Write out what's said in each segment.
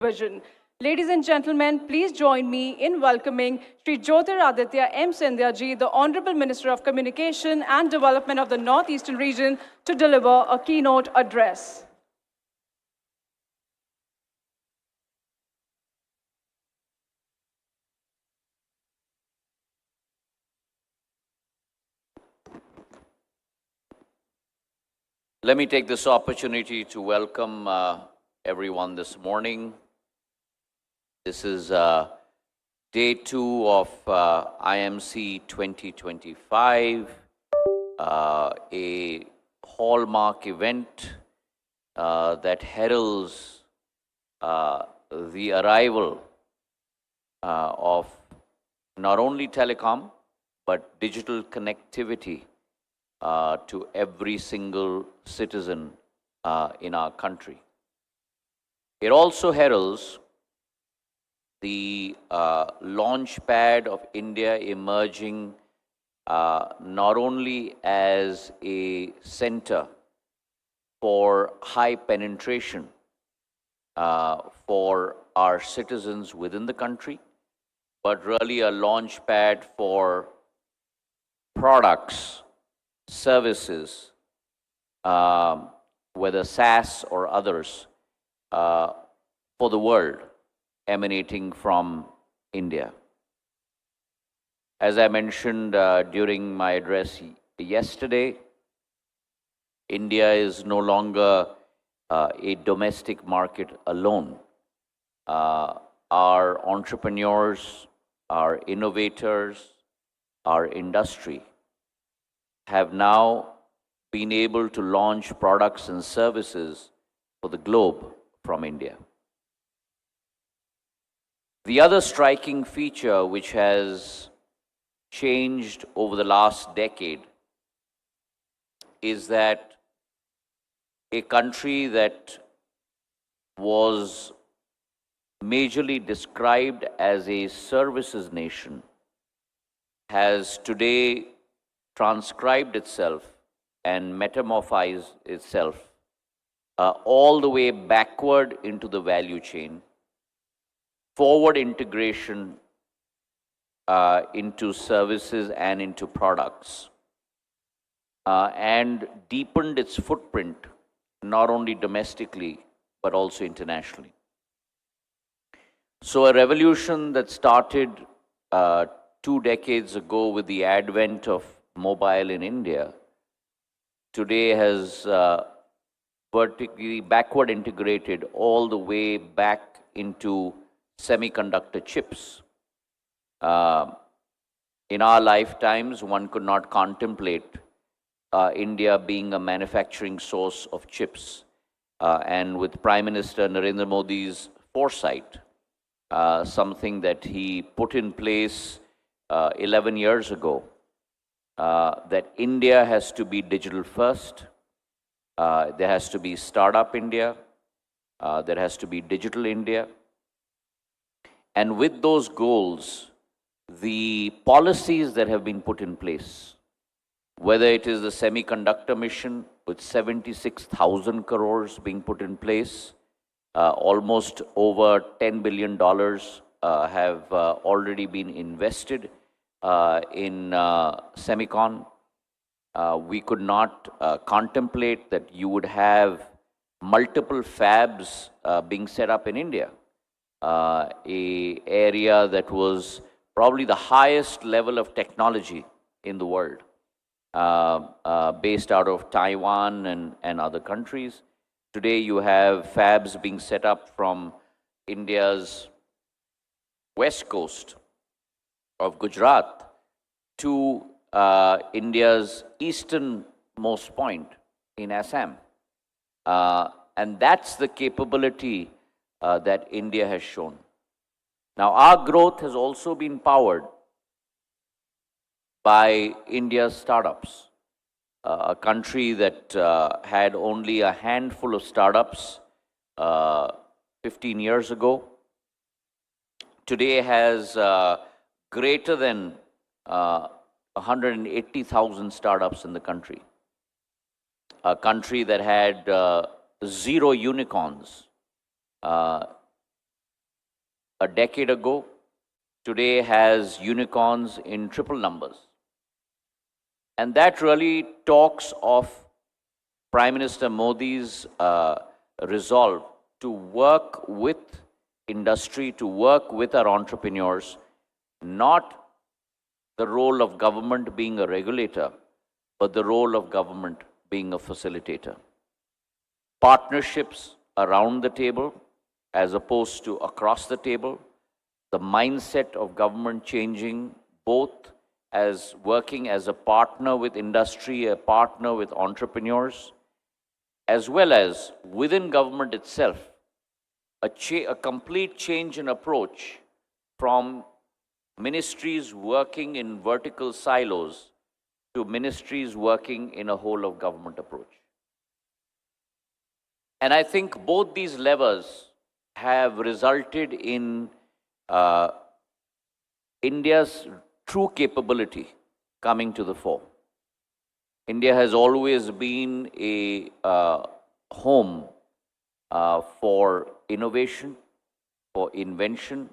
vision. Ladies and gentlemen, please join me in welcoming Shri Jyotiraditya M. Scindia ji, the Honorable Minister of Communication and Development of the Northeastern Region, to deliver a keynote address. Let me take this opportunity to welcome everyone this morning. This is day 2 of IMC 2025, a hallmark event that heralds the arrival of not only telecom, but digital connectivity to every single citizen in our country. It also heralds the launch pad of India emerging not only as a center for high penetration for our citizens within the country, but really a launch pad for products, services, whether SaaS or others, for the world emanating from India. As I mentioned during my address yesterday, India is no longer a domestic market alone. Our entrepreneurs, our innovators, our industry have now been able to launch products and services for the globe from India. The other striking feature which has changed over the last decade is that a country that was majorly described as a services nation has today transcribed itself and metamorphosed itself all the way backward into the value chain, forward integration into services and into products, and deepened its footprint not only domestically but also internationally. So a revolution that started 2 decades ago with the advent of mobile in India today has vertically backward integrated all the way back into semiconductor chips. In our lifetimes, one could not contemplate India being a manufacturing source of chips. And with Prime Minister Narendra Modi's foresight, something that he put in place 11 years ago, that India has to be digital first, there has to be startup India, there has to be digital India. And with those goals, the policies that have been put in place, whether it is the semiconductor mission with 76,000 crores being put in place, almost over $10 billion have already been invested in semicon. We could not contemplate that you would have multiple fabs being set up in India, a area that was probably the highest level of technology in the world, based out of Taiwan and other countries. Today you have fabs being set up from India's west coast of Gujarat to India's easternmost point in Assam. And that's the capability that India has shown. Now, our growth has also been powered by India's startups, a country that had only a handful of startups 15 years ago, today has greater than 180,000 startups in the country. A country that had 0 unicorns a decade ago today has unicorns in triple numbers. And that really talks of Prime Minister Modi's resolve to work with industry, to work with our entrepreneurs, not the role of government being a regulator, but the role of government being a facilitator. Partnerships around the table as opposed to across the table, the mindset of government changing both as working as a partner with industry, a partner with entrepreneurs, as well as within government itself, a complete change in approach from ministries working in vertical silos to ministries working in a whole of government approach. And I think both these levers have resulted in India's true capability coming to the fore. India has always been a home for innovation, for invention.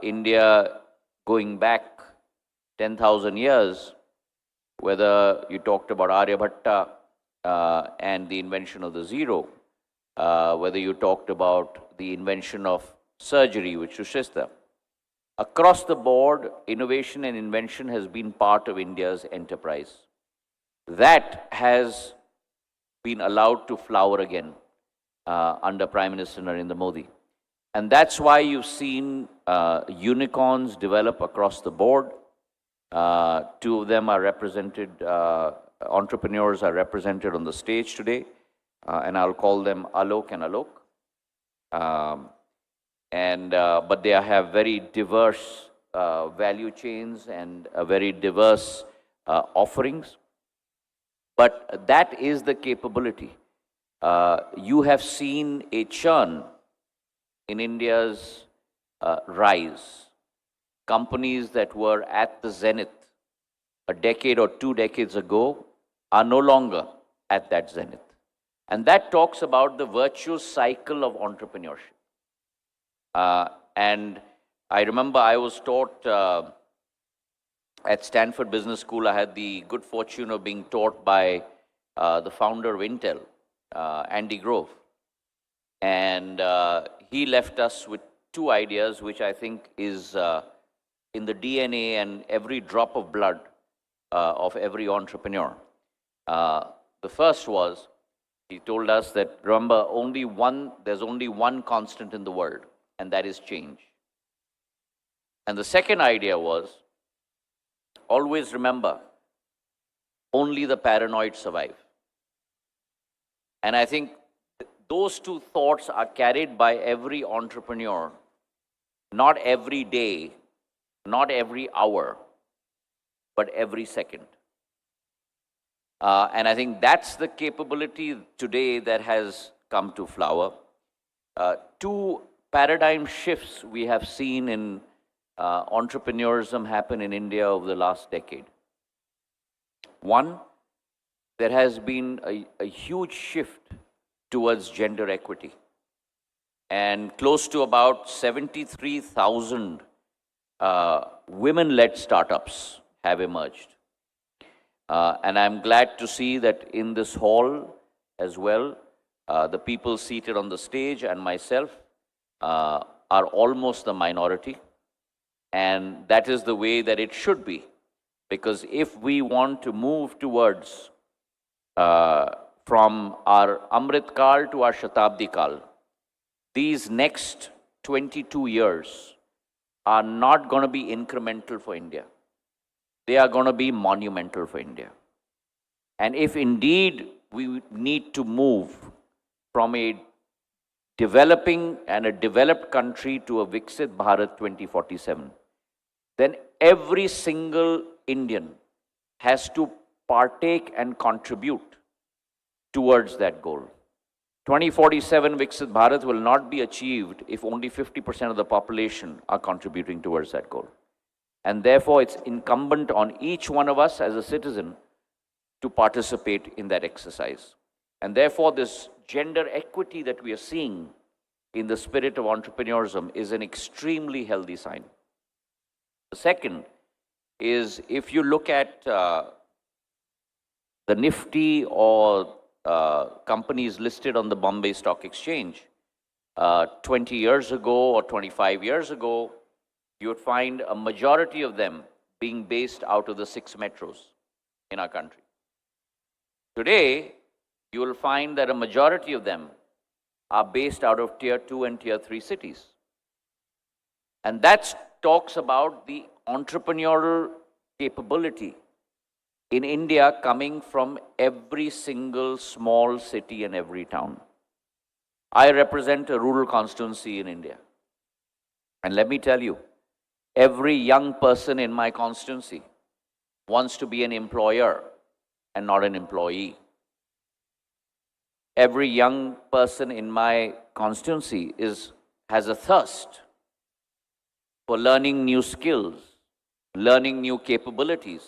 India, going back 10,000 years, whether you talked about Aryabhatta and the invention of the zero, whether you talked about the invention of surgery, which was Scindia, across the board, innovation and invention has been part of India's enterprise. That has been allowed to flower again under Prime Minister Narendra Modi. And that's why you've seen unicorns develop across the board. Two of them are represented, entrepreneurs are represented on the stage today, and I'll call them Alok and Alok. But they have very diverse value chains and very diverse offerings. But that is the capability. You have seen a churn in India's rise. Companies that were at the zenith a decade or 2 decades ago are no longer at that zenith. And that talks about the virtuous cycle of entrepreneurship. And I remember I was taught at Stanford Business School. I had the good fortune of being taught by the founder of Intel, Andy Grove. And he left us with 2 ideas, which I think is in the DNA and every drop of blood of every entrepreneur. The first was, he told us that, remember, there's only one constant in the world, and that is change. And the second idea was, always remember, only the paranoid survive. And I think those 2 thoughts are carried by every entrepreneur, not every day, not every hour, but every second. And I think that's the capability today that has come to flower. 2 paradigm shifts we have seen in entrepreneurism happen in India over the last decade. One, there has been a huge shift towards gender equity. And close to about 73,000 women-led startups have emerged. And I'm glad to see that in this hall as well, the people seated on the stage and myself are almost the minority. And that is the way that it should be. Because if we want to move towards from our Amrit Kal to our Shatabdi Kal, these next 22 years are not going to be incremental for India. They are going to be monumental for India. And if indeed we need to move from a developing and a developed country to a Viksit Bharat 2047, then every single Indian has to partake and contribute towards that goal. 2047 Viksit Bharat will not be achieved if only 50% of the population are contributing towards that goal. And therefore, it's incumbent on each one of us as a citizen to participate in that exercise. And therefore, this gender equity that we are seeing in the spirit of entrepreneurism is an extremely healthy sign. The second is if you look at the Nifty or companies listed on the Bombay Stock Exchange, 20 years ago or 25 years ago, you would find a majority of them being based out of the 6 metros in our country. Today, you will find that a majority of them are based out of Tier 2 and Tier 3 cities. And that talks about the entrepreneurial capability in India coming from every single small city and every town. I represent a rural constituency in India. And let me tell you, every young person in my constituency wants to be an employer and not an employee. Every young person in my constituency has a thirst for learning new skills, learning new capabilities,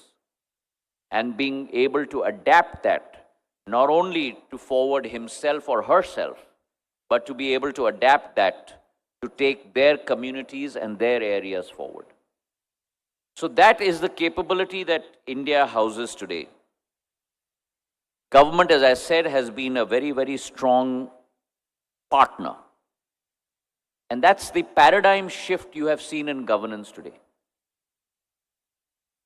and being able to adapt that not only to forward himself or herself, but to be able to adapt that to take their communities and their areas forward. So that is the capability that India houses today. Government, as I said, has been a very, very strong partner. And that's the paradigm shift you have seen in governance today.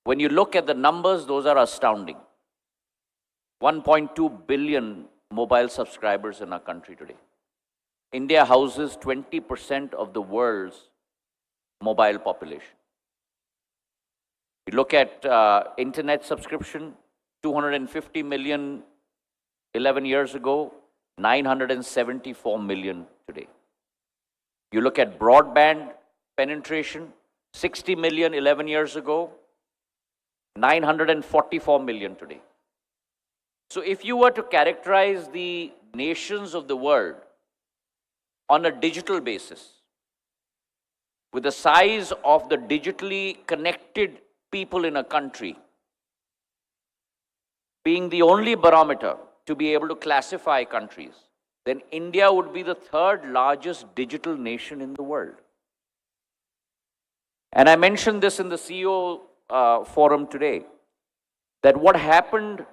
When you look at the numbers, those are astounding. 1.2 billion mobile subscribers in our country today. India houses 20% of the world's mobile population. You look at internet subscription, 250 million 11 years ago, 974 million today. You look at broadband penetration, 60 million 11 years ago, 944 million today. So if you were to characterize the nations of the world on a digital basis, with the size of the digitally connected people in a country being the only barometer to be able to classify countries, then India would be the 3rd largest digital nation in the world. And I mentioned this in the CEO forum today, that what happened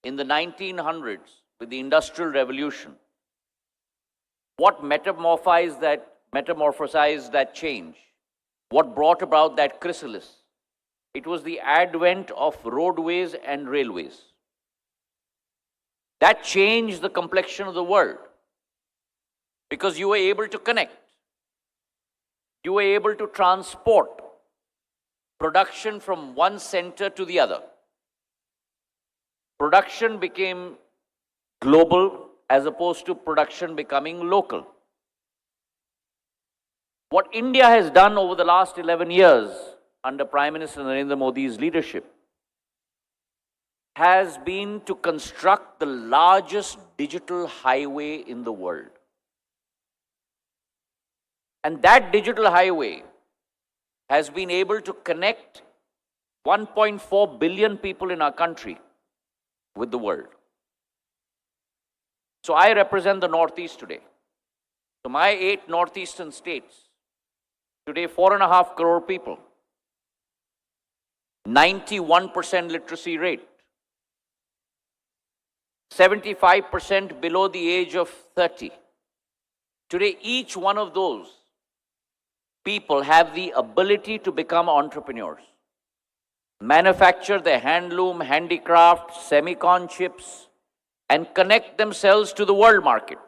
in the 1900s with the Industrial Revolution, what metamorphosized that change, what brought about that chrysalis, it was the advent of roadways and railways. That changed the complexion of the world because you were able to connect. You were able to transport production from one center to the other. Production became global as opposed to production becoming local. What India has done over the last 11 years under Prime Minister Narendra Modi's leadership has been to construct the largest digital highway in the world. And that digital highway has been able to connect 1.4 billion people in our country with the world. So I represent the Northeast today. So my 8 northeastern states, today 4.5 crore people, 91% literacy rate, 75% below the age of 30. Today, each one of those people have the ability to become entrepreneurs, manufacture their handloom, handicraft, semicon chips, and connect themselves to the world market.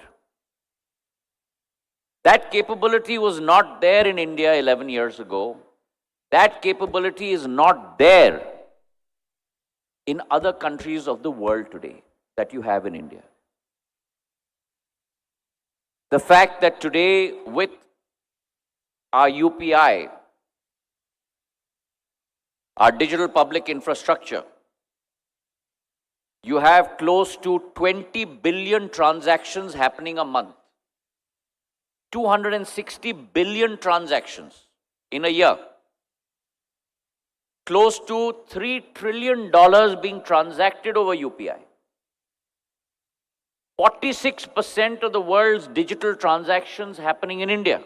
That capability was not there in India 11 years ago. That capability is not there in other countries of the world today that you have in India. The fact that today with our UPI, our digital public infrastructure, you have close to 20 billion transactions happening a month. 260 billion transactions in a year. Close to $3 trillion being transacted over UPI. 46% of the world's digital transactions happening in India.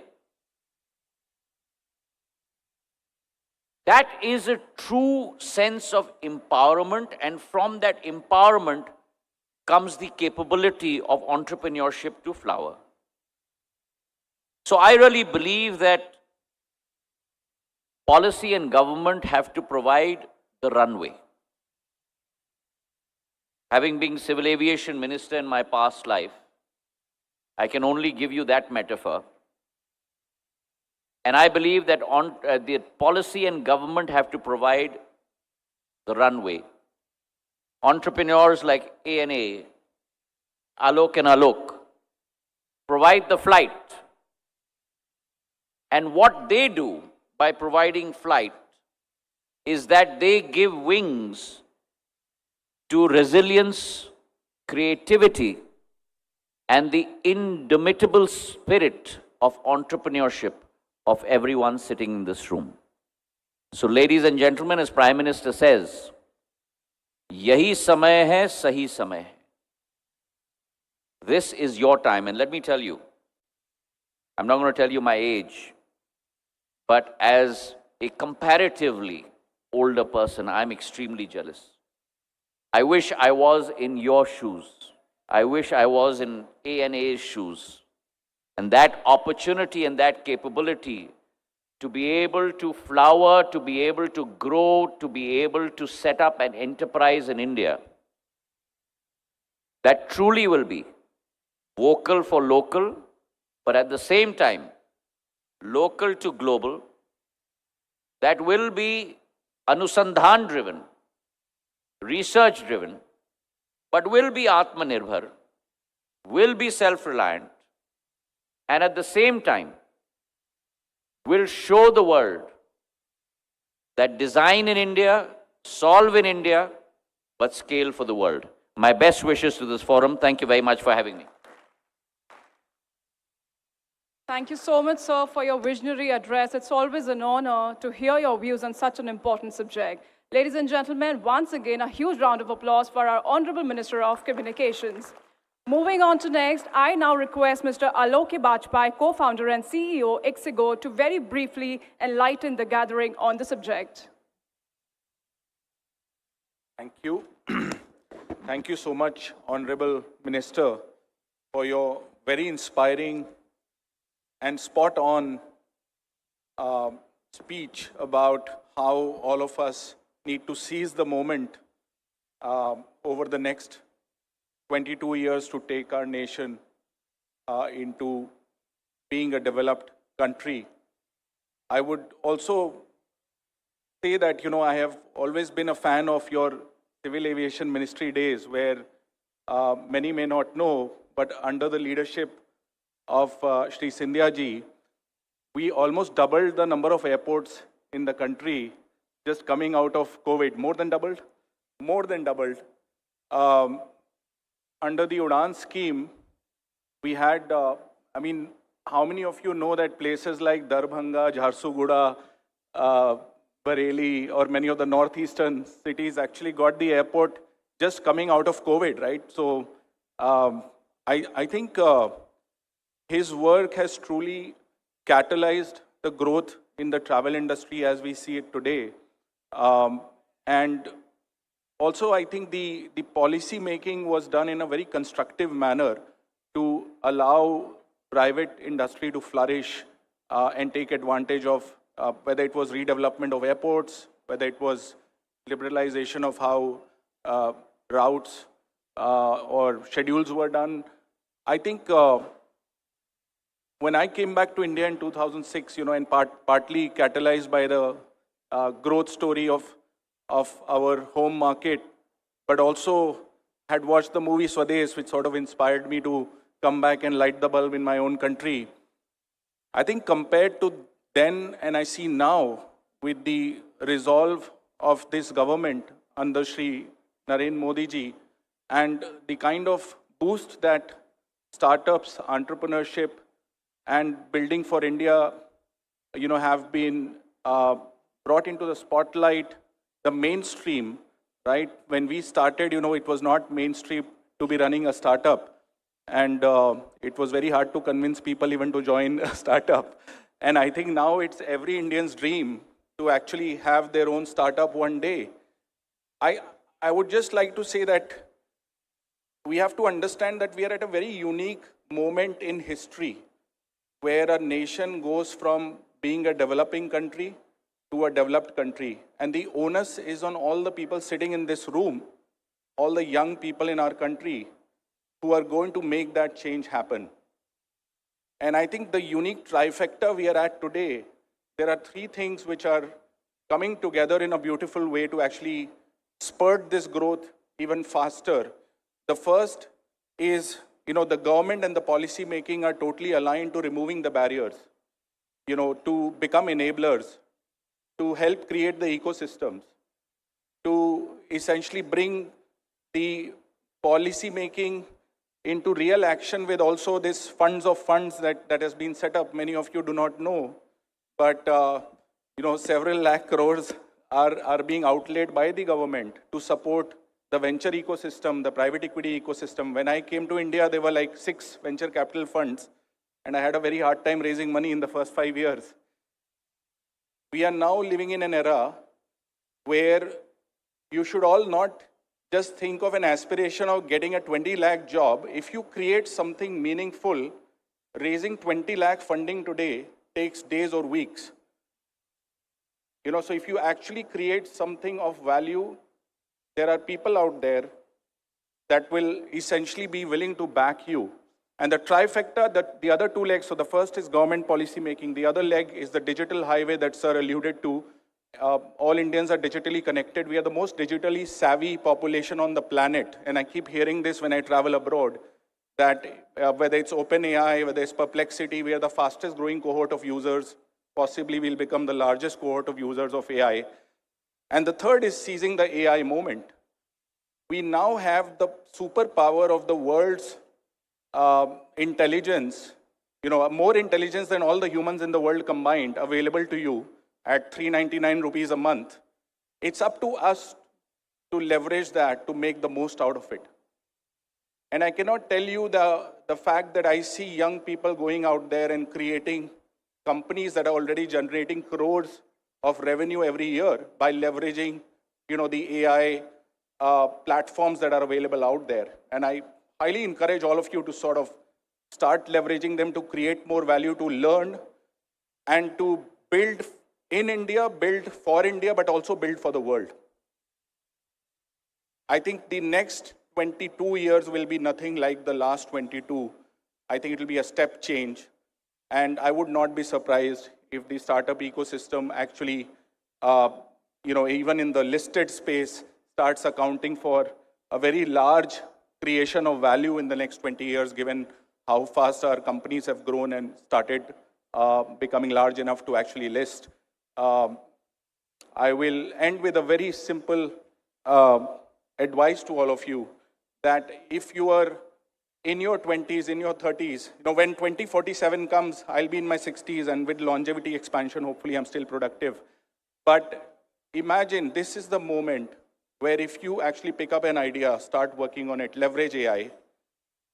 That is a true sense of empowerment, and from that empowerment comes the capability of entrepreneurship to flower. So I really believe that policy and government have to provide the runway. Having been civil aviation minister in my past life, I can only give you that metaphor. And I believe that the policy and government have to provide the runway. Entrepreneurs like ANA, Alok and Alok, provide the flight. And what they do by providing flight is that they give wings to resilience, creativity, and the indomitable spirit of entrepreneurship of everyone sitting in this room. So, ladies and gentlemen, as Prime Minister says, yahi samay hai, sahi samay hai. This is your time, and let me tell you, I'm not going to tell you my age, but as a comparatively older person, I'm extremely jealous. I wish I was in your shoes. I wish I was in ANA's shoes. And that opportunity and that capability to be able to flower, to be able to grow, to be able to set up an enterprise in India that truly will be vocal for local, but at the same time, local to global, that will be Anusandhan driven, research driven, but will be Atmanirbhar, will be self-reliant, and at the same time will show the world that design in India, solve in India, but scale for the world. My best wishes to this forum. Thank you very much for having me. Thank you so much, sir, for your visionary address. It's always an honor to hear your views on such an important subject. Ladies and gentlemen, once again, a huge round of applause for our Honorable Minister of Communications. Moving on to next, I now request Mr. Alok Bajpai, co-founder and CEO, Ixigo, to very briefly enlighten the gathering on the subject. Thank you. Thank you so much, Honorable Minister, for your very inspiring and spot-on speech about how all of us need to seize the moment over the next 22 years to take our nation into being a developed country. I would also say that, I have always been a fan of your civil aviation ministry days, where many may not know, but under the leadership of Shri Scindia ji, we almost doubled the number of airports in the country just coming out of COVID. More than doubled? More than doubled. Under the UDAN scheme, we had, how many of you know that places like Darbhanga, Jharsuguda, Bareilly, or many of the northeastern cities actually got the airport just coming out of COVID, right? So I think his work has truly catalyzed the growth in the travel industry as we see it today. And also, I think the policy making was done in a very constructive manner to allow private industry to flourish and take advantage of whether it was redevelopment of airports, whether it was liberalization of how routes or schedules were done. I think when I came back to India in 2006, and partly catalyzed by the growth story of our home market, but also had watched the movie Swades, which sort of inspired me to come back and light the bulb in my own country. I think compared to then and I see now, with the resolve of this government under Shri Narendra Modi ji, and the kind of boost that startups, entrepreneurship, and building for India, have been brought into the spotlight, the mainstream, right? When we started, it was not mainstream to be running a startup. And it was very hard to convince people even to join a startup. And I think now it's every Indian's dream to actually have their own startup one day. I would just like to say that we have to understand that we are at a very unique moment in history where a nation goes from being a developing country to a developed country. And the onus is on all the people sitting in this room, all the young people in our country who are going to make that change happen. And I think the unique trifecta we are at today, there are three things which are coming together in a beautiful way to actually spurt this growth even faster. The first is, the government and the policy making are totally aligned to removing the barriers, to become enablers, to help create the ecosystems, to essentially bring the policy making into real action with also this funds of funds that has been set up. Many of you do not know, but several lakh crores are being outlaid by the government to support the venture ecosystem, the private equity ecosystem. When I came to India, there were like 6 venture capital funds, and I had a very hard time raising money in the first 5 years. We are now living in an era where you should all not just think of an aspiration of getting a 20 lakh job. If you create something meaningful, raising 20 lakh funding today takes days or weeks. So if you actually create something of value, there are people out there that will essentially be willing to back you. And the trifecta, the other two legs, so the first is government policy making, the other leg is the digital highway that Sir alluded to. All Indians are digitally connected. We are the most digitally savvy population on the planet. And I keep hearing this when I travel abroad, that whether it's OpenAI, whether it's Perplexity, we are the fastest growing cohort of users. Possibly we'll become the largest cohort of users of AI. And the third is seizing the AI moment. We now have the superpower of the world's intelligence, more intelligence than all the humans in the world combined, available to you at 399 rupees a month. It's up to us to leverage that to make the most out of it. And I cannot tell you the fact that I see young people going out there and creating companies that are already generating crores of revenue every year by leveraging, the AI platforms that are available out there. And I highly encourage all of you to sort of start leveraging them to create more value, to learn, and to build in India, build for India, but also build for the world. I think the next 22 years will be nothing like the last 22. I think it will be a step change. And I would not be surprised if the startup ecosystem actually, even in the listed space, starts accounting for a very large creation of value in the next 20 years, given how fast our companies have grown and started becoming large enough to actually list. I will end with a very simple advice to all of you, that if you are in your 20s, in your 30s, when 2047 comes, I'll be in my 60s, and with longevity expansion, hopefully I'm still productive. But imagine this is the moment where if you actually pick up an idea, start working on it, leverage AI,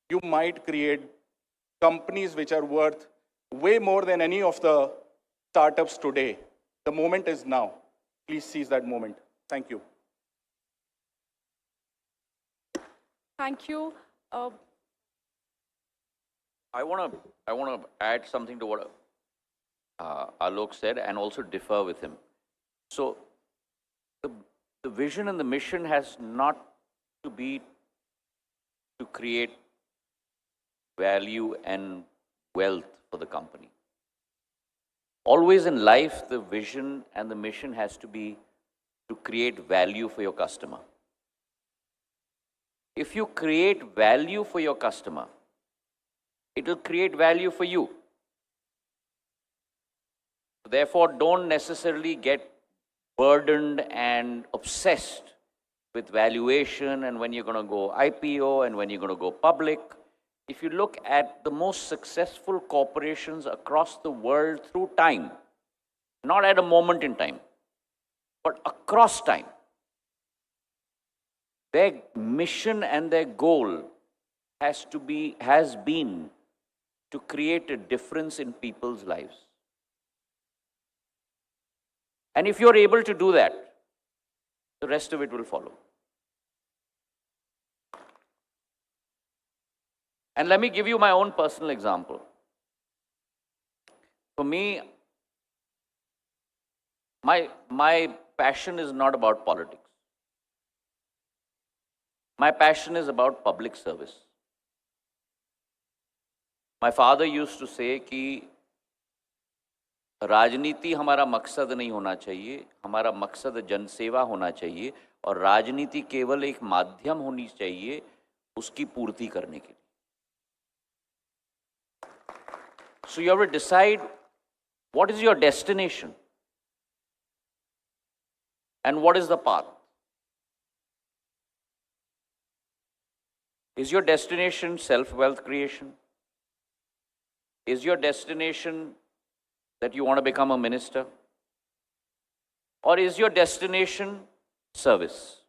you might create companies which are worth way more than any of the startups today. The moment is now. Please seize that moment. Thank you. Thank you. I want to add something to what Alok said and also differ with him. So the vision and the mission has not to be to create value and wealth for the company. Always in life, the vision and the mission has to be to create value for your customer. If you create value for your customer, it will create value for you. Therefore, don't necessarily get burdened and obsessed with valuation and when you're going to go IPO and when you're going to go public. If you look at the most successful corporations across the world through time, not at a moment in time, but across time, their mission and their goal has been to create a difference in people's lives. And if you're able to do that, the rest of it will follow. And let me give you my own personal example. For me, my passion is not about politics. My passion is about public service. My father used to say कि राजनीति हमारा मकसद नहीं होना चाहिए, हमारा मकसद जनसेवा होना चाहिए और राजनीति केवल एक माध्यम होनी चाहिए उसकी पूर्ति करने के लिए. So you have to decide what is your destination and what is the path. Is your destination self-wealth creation? Is your destination that you want to become a minister? Or is your destination service?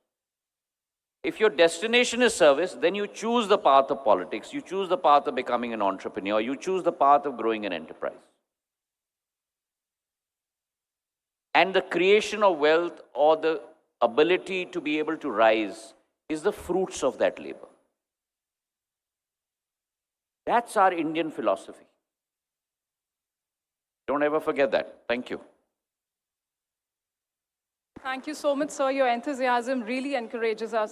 If your destination is service, then you choose the path of politics, you choose the path of becoming an entrepreneur, you choose the path of growing an enterprise. And the creation of wealth or the ability to be able to rise is the fruits of that labor. That's our Indian philosophy. Don't ever forget that. Thank you. Thank you so much, sir. Your enthusiasm really encourages us.